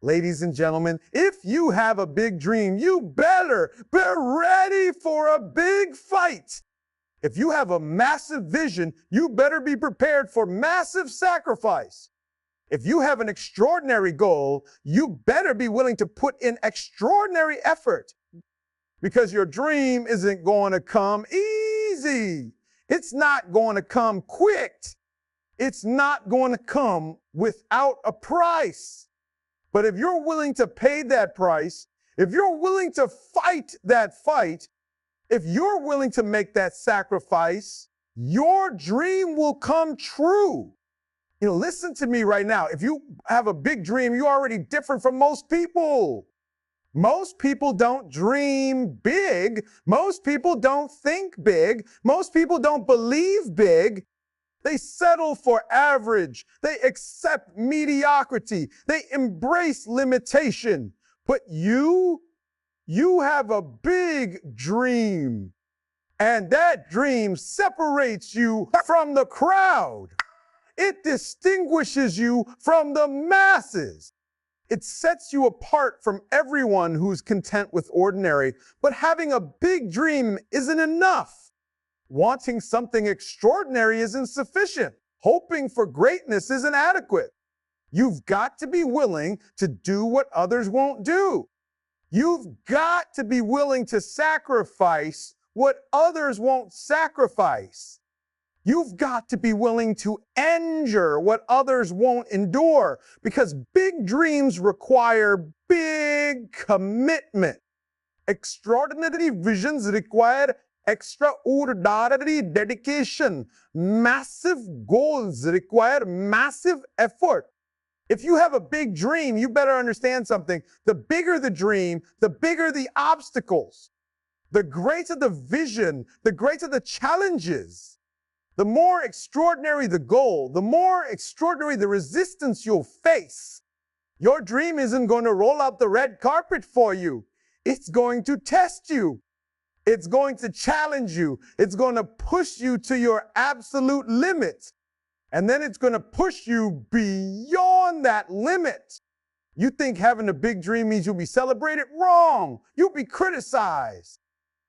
Ladies and gentlemen, if you have a big dream, you better be ready for a big fight. If you have a massive vision, you better be prepared for massive sacrifice. If you have an extraordinary goal, you better be willing to put in extraordinary effort, because your dream isn't going to come easy. It's not going to come quick. It's not going to come without a price. But if you're willing to pay that price, if you're willing to fight that fight, if you're willing to make that sacrifice, your dream will come true. Listen to me right now. If you have a big dream, you're already different from most people. Most people don't dream big. Most people don't think big. Most people don't believe big. They settle for average. They accept mediocrity. They embrace limitation. But you have a big dream. And that dream separates you from the crowd. It distinguishes you from the masses. It sets you apart from everyone who's content with ordinary. But having a big dream isn't enough. Wanting something extraordinary isn't sufficient. Hoping for greatness isn't adequate. You've got to be willing to do what others won't do. You've got to be willing to sacrifice what others won't sacrifice. You've got to be willing to endure what others won't endure, because big dreams require big commitment. Extraordinary visions require extraordinary dedication. Massive goals require massive effort. If you have a big dream, you better understand something. The bigger the dream, the bigger the obstacles. The greater the vision, the greater the challenges. The more extraordinary the goal, the more extraordinary the resistance you'll face. Your dream isn't going to roll out the red carpet for you. It's going to test you. It's going to challenge you. It's going to push you to your absolute limit. And then it's going to push you beyond that limit. You think having a big dream means you'll be celebrated? Wrong. You'll be criticized.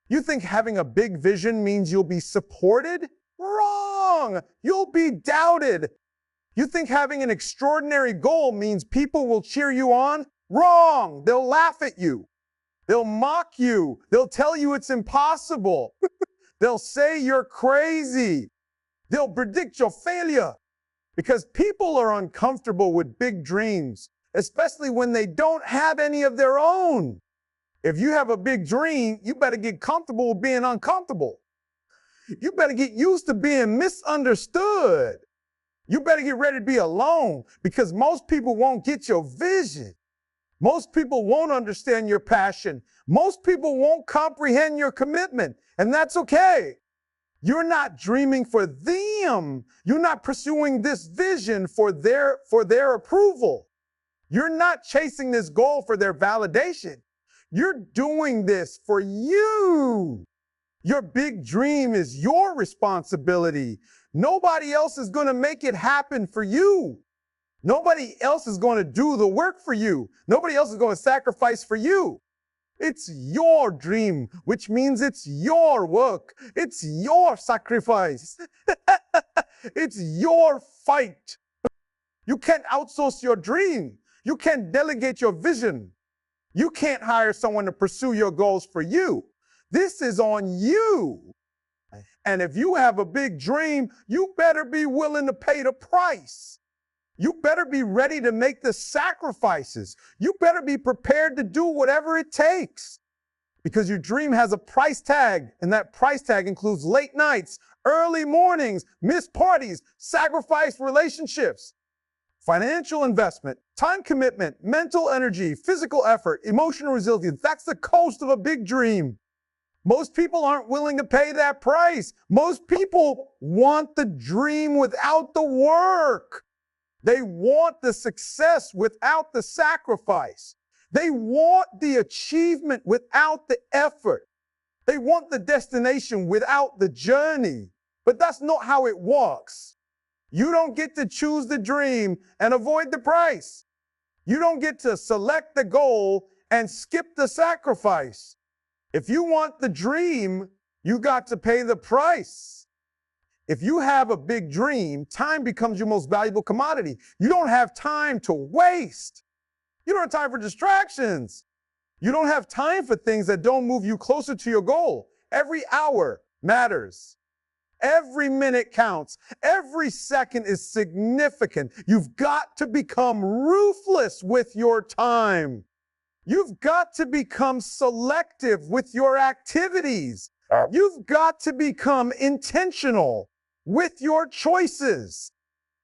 You think having a big vision means you'll be supported? Wrong. You'll be doubted. You think having an extraordinary goal means people will cheer you on? Wrong. They'll laugh at you. They'll mock you. They'll tell you it's impossible. They'll say you're crazy. They'll predict your failure, because people are uncomfortable with big dreams, especially when they don't have any of their own. If you have a big dream, you better get comfortable with being uncomfortable. You better get used to being misunderstood. You better get ready to be alone, because most people won't get your vision. Most people won't understand your passion. Most people won't comprehend your commitment, and that's okay. You're not dreaming for them. You're not pursuing this vision for their approval. You're not chasing this goal for their validation. You're doing this for you. Your big dream is your responsibility. Nobody else is going to make it happen for you. Nobody else is going to do the work for you. Nobody else is going to sacrifice for you. It's your dream, which means it's your work. It's your sacrifice. It's your fight. You can't outsource your dream. You can't delegate your vision. You can't hire someone to pursue your goals for you. This is on you. And if you have a big dream, you better be willing to pay the price. You better be ready to make the sacrifices. You better be prepared to do whatever it takes, because your dream has a price tag, and that price tag includes late nights, early mornings, missed parties, sacrificed relationships, financial investment, time commitment, mental energy, physical effort, emotional resilience. That's the cost of a big dream. Most people aren't willing to pay that price. Most people want the dream without the work. They want the success without the sacrifice. They want the achievement without the effort. They want the destination without the journey. But that's not how it works. You don't get to choose the dream and avoid the price. You don't get to select the goal and skip the sacrifice. If you want the dream, you got to pay the price. If you have a big dream, time becomes your most valuable commodity. You don't have time to waste. You don't have time for distractions. You don't have time for things that don't move you closer to your goal. Every hour matters. Every minute counts. Every second is significant. You've got to become ruthless with your time. You've got to become selective with your activities. You've got to become intentional with your choices.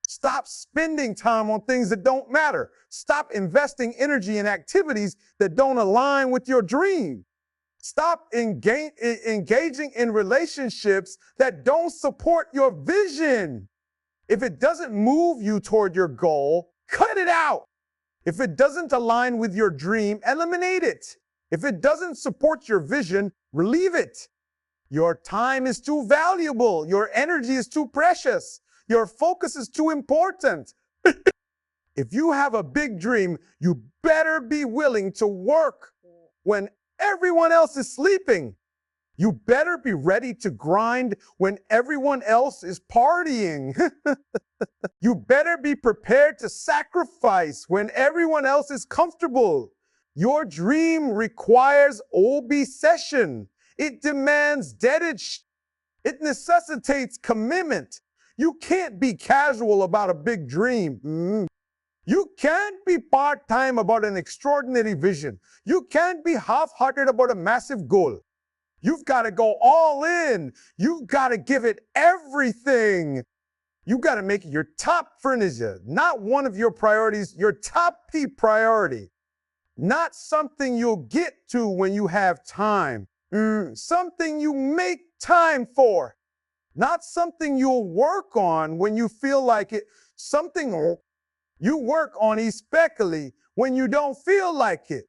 Stop spending time on things that don't matter. Stop investing energy in activities that don't align with your dream. Stop engaging in relationships that don't support your vision. If it doesn't move you toward your goal, cut it out. If it doesn't align with your dream, eliminate it. If it doesn't support your vision, relieve it. Your time is too valuable. Your energy is too precious. Your focus is too important. If you have a big dream, you better be willing to work when everyone else is sleeping. You better be ready to grind when everyone else is partying. You better be prepared to sacrifice when everyone else is comfortable. Your dream requires obsession. It demands dedication. It necessitates commitment. You can't be casual about a big dream. You can't be part-time about an extraordinary vision. You can't be half-hearted about a massive goal. You've got to go all in. You've got to give it everything. You've got to make it your top furniture, not one of your priorities, your top priority. Not something you'll get to when you have time. Something you make time for. Not something you'll work on when you feel like it. Something you work on especially when you don't feel like it.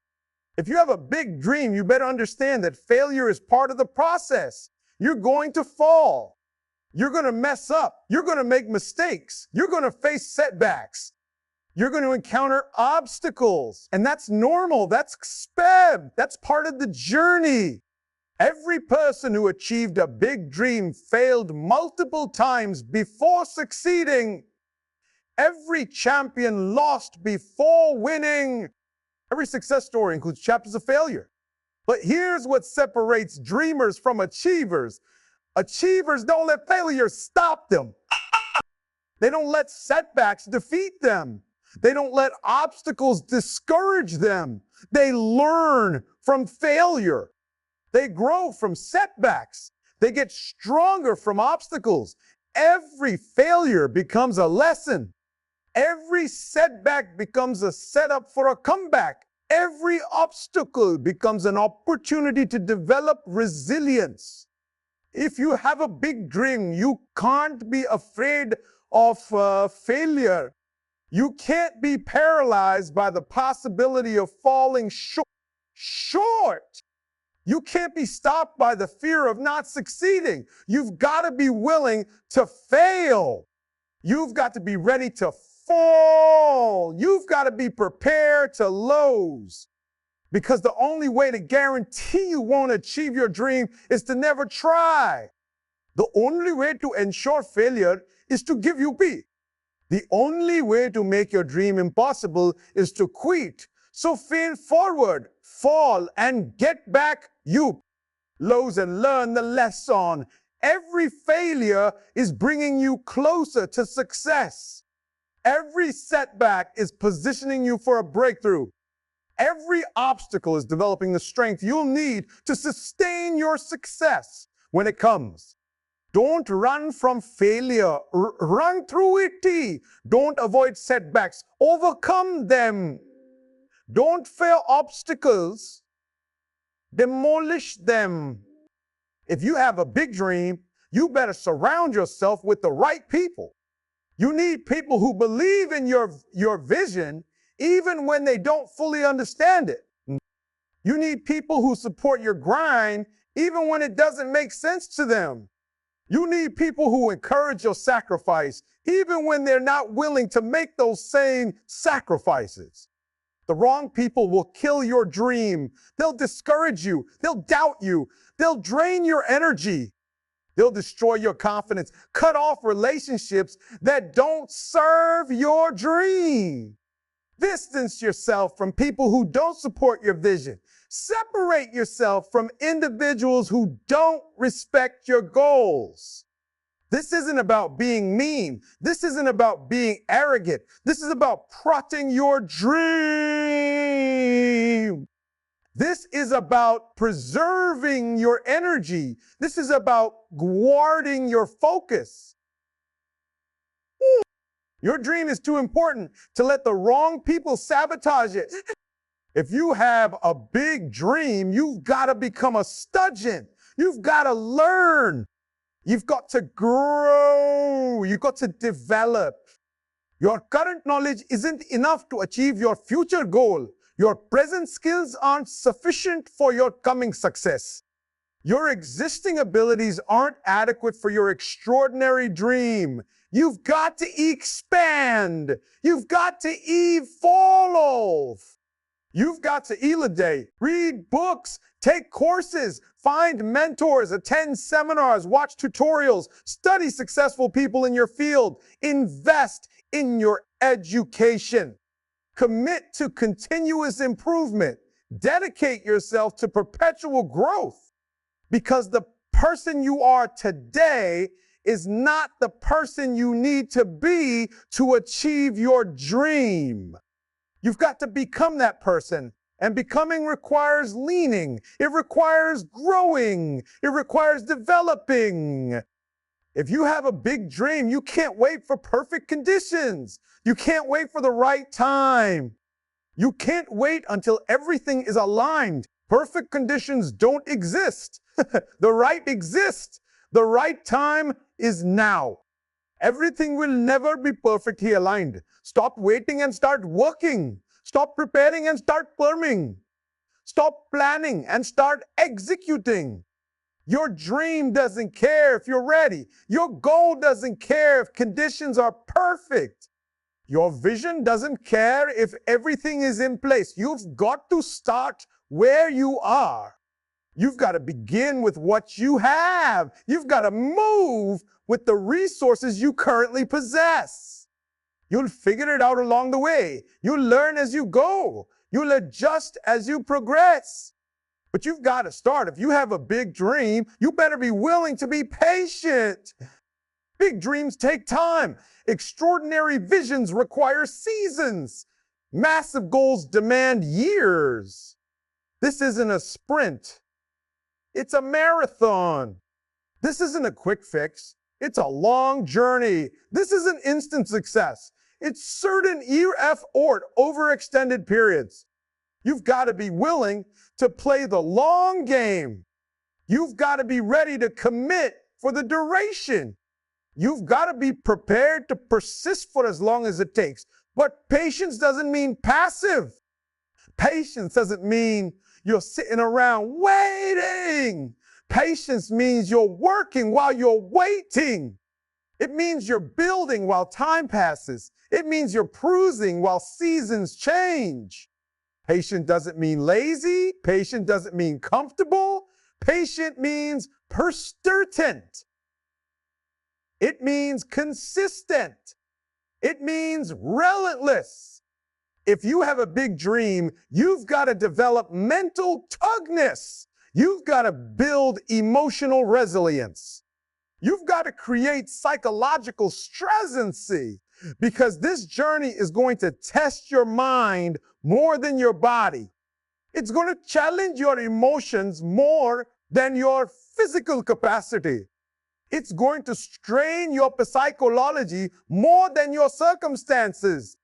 If you have a big dream, you better understand that failure is part of the process. You're going to fall. You're going to mess up. You're going to make mistakes. You're going to face setbacks. You're going to encounter obstacles. And that's normal. That's sped. That's part of the journey. Every person who achieved a big dream failed multiple times before succeeding. Every champion lost before winning. Every success story includes chapters of failure. But here's what separates dreamers from achievers. Achievers don't let failure stop them. They don't let setbacks defeat them. They don't let obstacles discourage them. They learn from failure. They grow from setbacks. They get stronger from obstacles. Every failure becomes a lesson. Every setback becomes a setup for a comeback. Every obstacle becomes an opportunity to develop resilience. If you have a big dream, you can't be afraid of failure. You can't be paralyzed by the possibility of falling short. You can't be stopped by the fear of not succeeding. You've got to be willing to fail. You've got to be ready to fall. You've got to be prepared to lose. Because the only way to guarantee you won't achieve your dream is to never try. The only way to ensure failure is to give you up. The only way to make your dream impossible is to quit. So fail forward, fall, and get back you. Lose and learn the lesson. Every failure is bringing you closer to success. Every setback is positioning you for a breakthrough. Every obstacle is developing the strength you'll need to sustain your success when it comes. Don't run from failure. Run through it. Don't avoid setbacks. Overcome them. Don't fear obstacles. Demolish them. If you have a big dream, you better surround yourself with the right people. You need people who believe in your vision even when they don't fully understand it. You need people who support your grind even when it doesn't make sense to them. You need people who encourage your sacrifice even when they're not willing to make those same sacrifices. The wrong people will kill your dream. They'll discourage you. They'll doubt you. They'll drain your energy. They'll destroy your confidence. Cut off relationships that don't serve your dream. Distance yourself from people who don't support your vision. Separate yourself from individuals who don't respect your goals. This isn't about being mean. This isn't about being arrogant. This is about protecting your dream. This is about preserving your energy. This is about guarding your focus. Your dream is too important to let the wrong people sabotage it. If you have a big dream, you've got to become a student. You've got to learn. You've got to grow. You've got to develop. Your current knowledge isn't enough to achieve your future goal. Your present skills aren't sufficient for your coming success. Your existing abilities aren't adequate for your extraordinary dream. You've got to expand. You've got to evolve. You've got to elidate, read books, take courses, find mentors, attend seminars, watch tutorials, study successful people in your field, invest in your education. Commit to continuous improvement. Dedicate yourself to perpetual growth, because the person you are today is not the person you need to be to achieve your dream. You've got to become that person, and becoming requires leaning. It requires growing. It requires developing. If you have a big dream, you can't wait for perfect conditions. You can't wait for the right time. You can't wait until everything is aligned. Perfect conditions don't exist. The right exists. The right time is now. Everything will never be perfectly aligned. Stop waiting and start working. Stop preparing and start planning. Stop planning and start executing. Your dream doesn't care if you're ready. Your goal doesn't care if conditions are perfect. Your vision doesn't care if everything is in place. You've got to start where you are. You've got to begin with what you have. You've got to move with the resources you currently possess. You'll figure it out along the way. You'll learn as you go. You'll adjust as you progress. But you've got to start. If you have a big dream, you better be willing to be patient. Big dreams take time. Extraordinary visions require seasons. Massive goals demand years. This isn't a sprint. It's a marathon. This isn't a quick fix. It's a long journey. This isn't instant success. It's certain effort over extended periods. You've got to be willing to play the long game. You've got to be ready to commit for the duration. You've got to be prepared to persist for as long as it takes. But patience doesn't mean passive. Patience doesn't mean you're sitting around waiting. Patience means you're working while you're waiting. It means you're building while time passes. It means you're cruising while seasons change. Patient doesn't mean lazy. Patient doesn't mean comfortable. Patient means persistent. It means consistent. It means relentless. If you have a big dream, you've got to develop mental toughness. You've got to build emotional resilience. You've got to create psychological stressancy, because this journey is going to test your mind more than your body. It's going to challenge your emotions more than your physical capacity. It's going to strain your psychology more than your circumstances.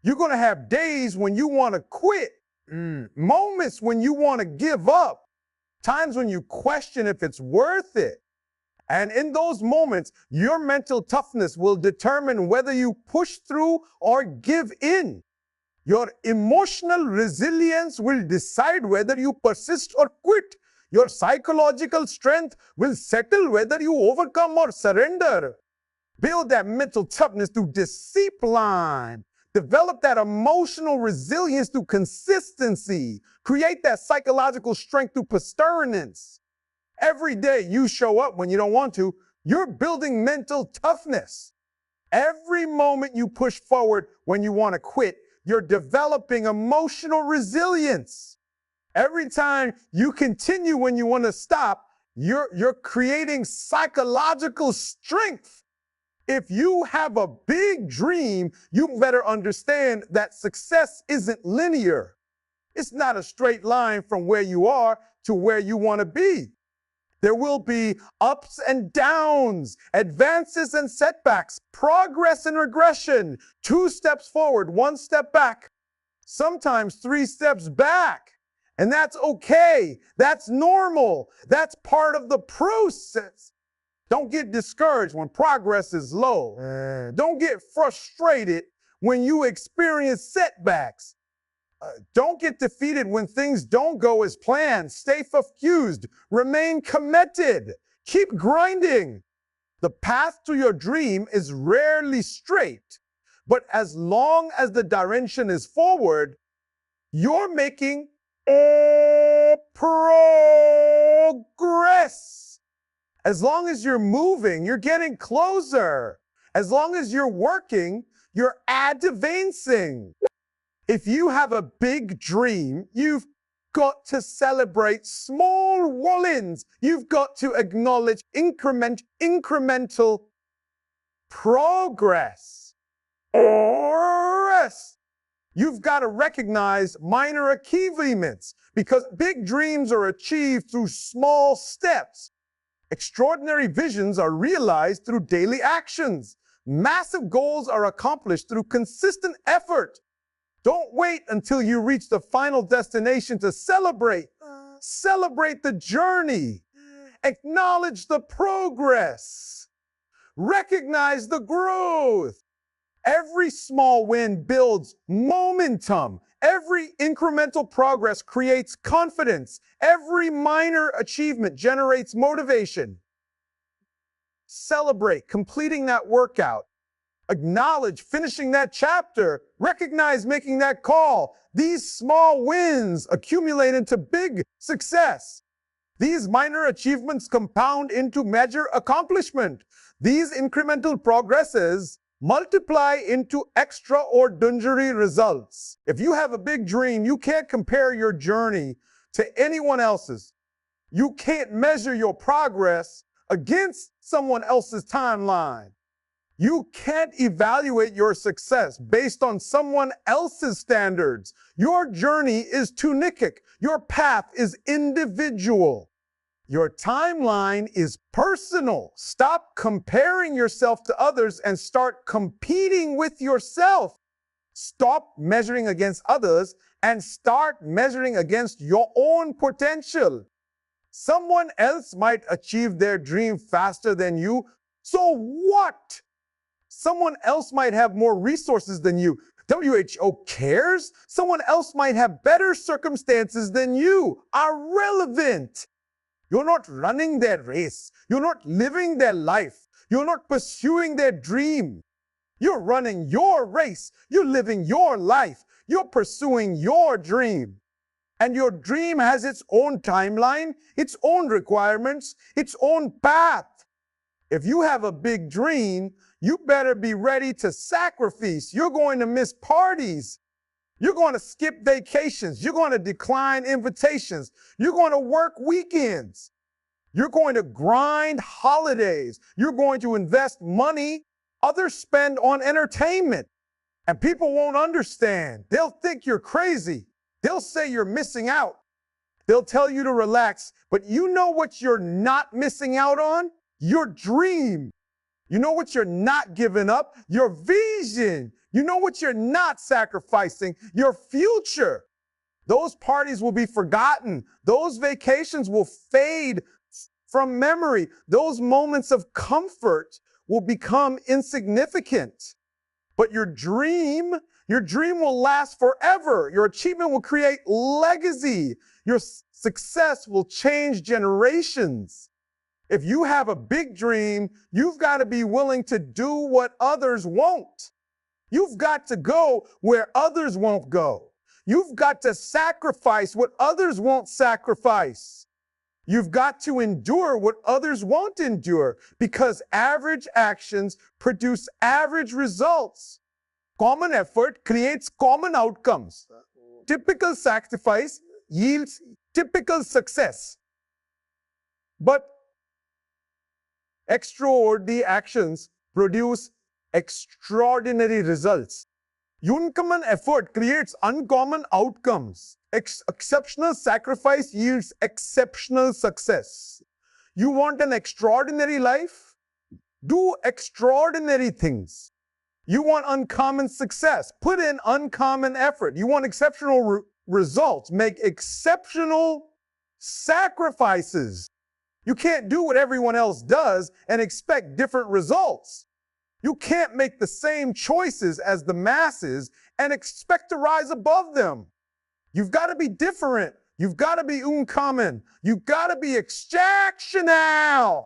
You're going to have days when you want to quit, moments when you want to give up, times when you question if it's worth it. And in those moments, your mental toughness will determine whether you push through or give in. Your emotional resilience will decide whether you persist or quit. Your psychological strength will settle whether you overcome or surrender. Build that mental toughness through discipline, Develop that emotional resilience through consistency. Create that psychological strength through perseverance. Every day you show up when you don't want to, you're building mental toughness. Every moment you push forward when you want to quit, you're developing emotional resilience. Every time you continue when you want to stop, you're creating psychological strength. If you have a big dream, you better understand that success isn't linear. It's not a straight line from where you are to where you want to be. There will be ups and downs, advances and setbacks, progress and regression, 2 steps forward, 1 step back, sometimes 3 steps back. And that's okay. That's normal. That's part of the process. Don't get discouraged when progress is low. Don't get frustrated when you experience setbacks. Don't get defeated when things don't go as planned. Stay focused. Remain committed. Keep grinding. The path to your dream is rarely straight, but as long as the direction is forward, you're making progress. As long as you're moving, you're getting closer. As long as you're working, you're advancing. If you have a big dream, you've got to celebrate small wins. You've got to acknowledge incremental progress. You've got to recognize minor achievements because big dreams are achieved through small steps. Extraordinary visions are realized through daily actions. Massive goals are accomplished through consistent effort. Don't wait until you reach the final destination to celebrate. Celebrate the journey. Acknowledge the progress. Recognize the growth. Every small win builds momentum. Every incremental progress creates confidence. Every minor achievement generates motivation. Celebrate completing that workout. Acknowledge finishing that chapter. Recognize making that call. These small wins accumulate into big success. These minor achievements compound into major accomplishment. These incremental progresses multiply into extraordinary results. If you have a big dream, you can't compare your journey to anyone else's. You can't measure your progress against someone else's timeline. You can't evaluate your success based on someone else's standards. Your journey is unique. Your path is individual. Your timeline is personal. Stop comparing yourself to others and start competing with yourself. Stop measuring against others and start measuring against your own potential. Someone else might achieve their dream faster than you. So what? Someone else might have more resources than you. WHO cares? Someone else might have better circumstances than you. Irrelevant. You're not running their race. You're not living their life. You're not pursuing their dream. You're running your race. You're living your life. You're pursuing your dream. And your dream has its own timeline, its own requirements, its own path. If you have a big dream, you better be ready to sacrifice. You're going to miss parties. You're going to skip vacations. You're going to decline invitations. You're going to work weekends. You're going to grind holidays. You're going to invest money others spend on entertainment. And people won't understand. They'll think you're crazy. They'll say you're missing out. They'll tell you to relax. But you know what you're not missing out on? Your dream. You know what you're not giving up? Your vision. You know what you're not sacrificing? Your future. Those parties will be forgotten. Those vacations will fade from memory. Those moments of comfort will become insignificant. But your dream will last forever. Your achievement will create legacy. Your success will change generations. If you have a big dream, you've got to be willing to do what others won't. You've got to go where others won't go. You've got to sacrifice what others won't sacrifice. You've got to endure what others won't endure, because average actions produce average results. Common effort creates common outcomes. Typical sacrifice yields typical success. But extraordinary actions produce extraordinary results. Uncommon effort creates uncommon outcomes. Exceptional sacrifice yields exceptional success. You want an extraordinary life? Do extraordinary things. You want uncommon success? Put in uncommon effort. You want exceptional results? Make exceptional sacrifices. You can't do what everyone else does and expect different results. You can't make the same choices as the masses and expect to rise above them. You've got to be different. You've got to be uncommon. You've got to be exceptional.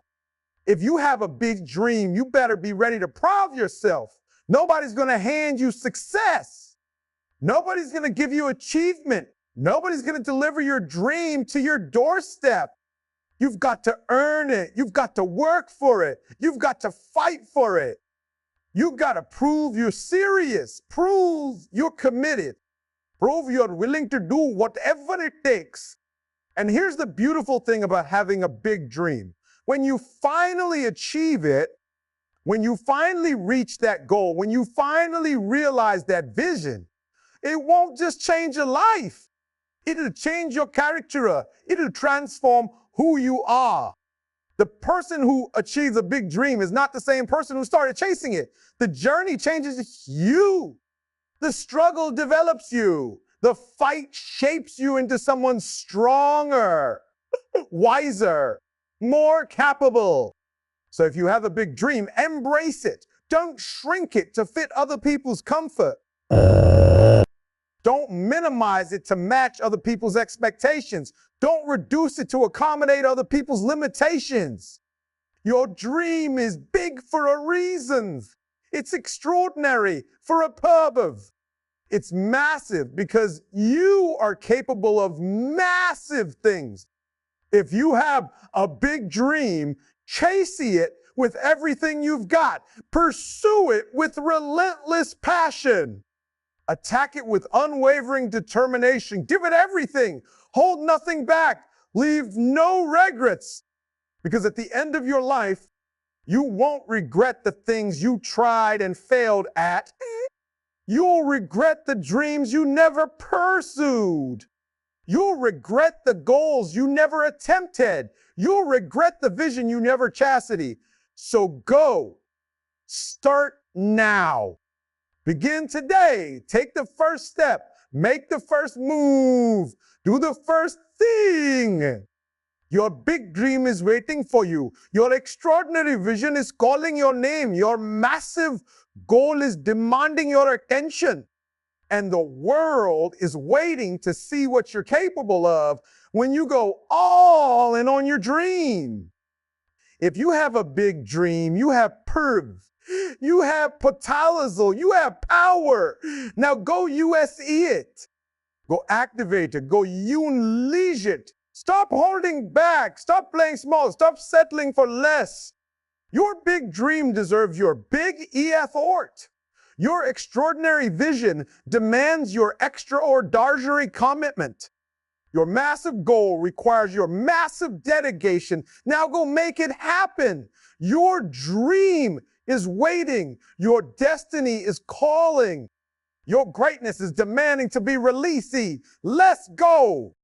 If you have a big dream, you better be ready to prove yourself. Nobody's going to hand you success. Nobody's going to give you achievement. Nobody's going to deliver your dream to your doorstep. You've got to earn it. You've got to work for it. You've got to fight for it. You've got to prove you're serious. Prove you're committed. Prove you're willing to do whatever it takes. And here's the beautiful thing about having a big dream. When you finally achieve it, when you finally reach that goal, when you finally realize that vision, it won't just change your life. It'll change your character. It'll transform who you are. The person who achieves a big dream is not the same person who started chasing it. The journey changes you. The struggle develops you. The fight shapes you into someone stronger, wiser, more capable. So if you have a big dream, embrace it. Don't shrink it to fit other people's comfort. Don't minimize it to match other people's expectations. Don't reduce it to accommodate other people's limitations. Your dream is big for a reason. It's extraordinary for a purpose. It's massive because you are capable of massive things. If you have a big dream, chase it with everything you've got. Pursue it with relentless passion. Attack it with unwavering determination. Give it everything. Hold nothing back. Leave no regrets. Because at the end of your life, you won't regret the things you tried and failed at. You'll regret the dreams you never pursued. You'll regret the goals you never attempted. You'll regret the vision you never chastity. So go. Start now. Begin today. Take the first step. Make the first move. Do the first thing. Your big dream is waiting for you. Your extraordinary vision is calling your name. Your massive goal is demanding your attention. And the world is waiting to see what you're capable of when you go all in on your dream. If you have a big dream, you have purpose. You have potential. You have power. Now go USE it. Go activate it. Go unleash it. Stop holding back. Stop playing small. Stop settling for less. Your big dream deserves your big effort. Your extraordinary vision demands your extraordinary commitment. Your massive goal requires your massive dedication. Now go make it happen. Your dream is waiting. Your destiny is calling. Your greatness is demanding to be released. Let's go.